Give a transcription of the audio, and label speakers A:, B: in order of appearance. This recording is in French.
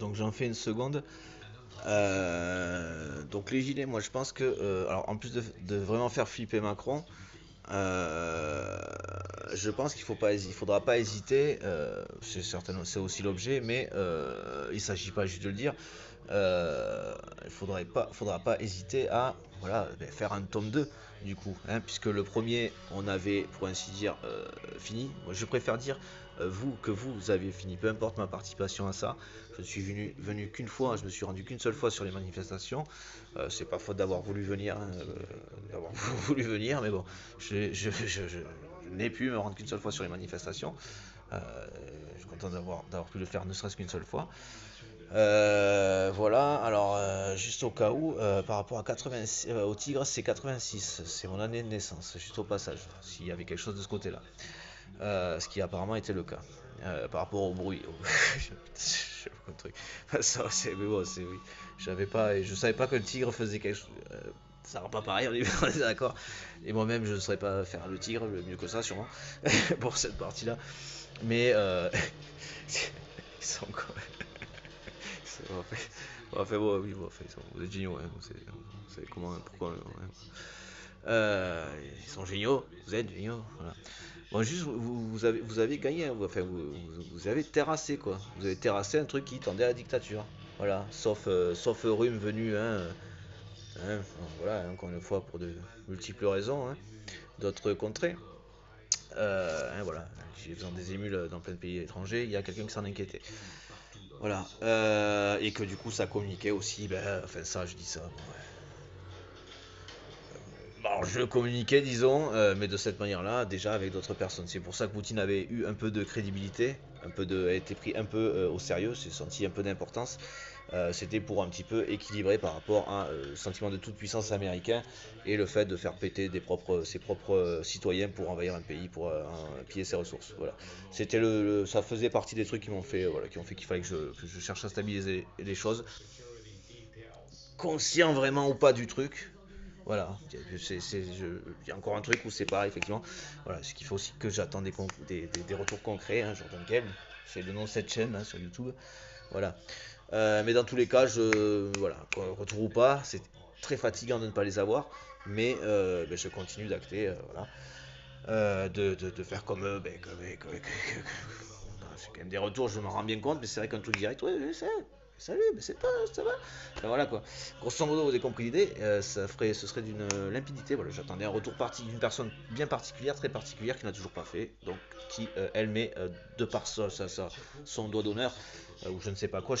A: Donc j'en fais une seconde. Donc les gilets, moi je pense que, alors en plus de vraiment faire flipper Macron, euh, je pense il faudra pas hésiter. C'est certainement, c'est aussi l'objet, mais il s'agit pas juste de le dire. Faudra pas hésiter à voilà, faire un tome 2 du coup, hein, puisque le premier on avait pour ainsi dire fini. Moi je préfère dire que vous avez fini, peu importe ma participation à ça. Je ne suis venu qu'une fois, je me suis rendu qu'une seule fois sur les manifestations. C'est pas faute d'avoir voulu venir, hein, d'avoir voulu venir, mais bon, je n'ai pu me rendre qu'une seule fois sur les manifestations. Euh, je suis content d'avoir pu le faire ne serait-ce qu'une seule fois. Voilà, alors juste au cas où, par rapport à 86, au Tigre, c'est 86, c'est mon année de naissance, juste au passage, s'il y avait quelque chose de ce côté-là. Ce qui apparemment était le cas. Par rapport au bruit, je sais pas le truc. Ça, c'est, mais bon, c'est oui. Je savais pas que le tigre faisait quelque chose. Ça rend pas pareil, on est d'accord. Et moi-même, je ne saurais pas faire le tigre, le mieux que ça, sûrement, pour cette partie-là. Mais ils sont quoi. Enfin, bon, oui, bon, enfin, vous êtes géniaux, hein, vous savez comment, pourquoi. Ils sont géniaux, vous êtes géniaux, voilà. Bon, juste, vous avez gagné, hein, enfin, vous avez terrassé, quoi. Vous avez terrassé un truc qui tendait à la dictature. Voilà, sauf rhume venu, voilà, encore une fois, pour de multiples raisons, hein, d'autres contrées. Voilà, j'ai besoin des émules dans plein de pays étrangers, il y a quelqu'un qui s'en inquiétait. Voilà, et que du coup ça communiquait aussi, ben, enfin ça, je dis ça, bon, ouais. Bon, je communiquais, disons, mais de cette manière-là, déjà avec d'autres personnes. C'est pour ça que Poutine avait eu un peu de crédibilité, a été pris un peu au sérieux, s'est senti un peu d'importance. C'était pour un petit peu équilibrer par rapport à le sentiment de toute puissance américain et le fait de faire péter ses propres citoyens pour envahir un pays, pour piller ses ressources. Voilà. Ça faisait partie des trucs qui m'ont fait, voilà, qui ont fait qu'il fallait que je cherche à stabiliser les choses, conscient vraiment ou pas du truc. Voilà, il y a encore un truc où c'est pas effectivement. Voilà, ce qu'il faut aussi que j'attends des retours concrets, hein, Jordan Keb, c'est le nom de cette chaîne hein, sur YouTube. Voilà. Mais dans tous les cas, voilà, retour ou pas, c'est très fatigant de ne pas les avoir, mais je continue d'acter, voilà. De faire comme eux, c'est quand même des retours, je m'en rends bien compte, mais c'est vrai qu'un truc direct, ouais, je sais, salut, mais c'est pas, ça va. Enfin, voilà quoi. Grosso modo, vous avez compris l'idée, ce serait d'une limpidité. Voilà, j'attendais un retour d'une personne bien particulière, très particulière, qui n'a toujours pas fait, donc qui, elle met de par son doigt d'honneur, ou je ne sais pas quoi, je sais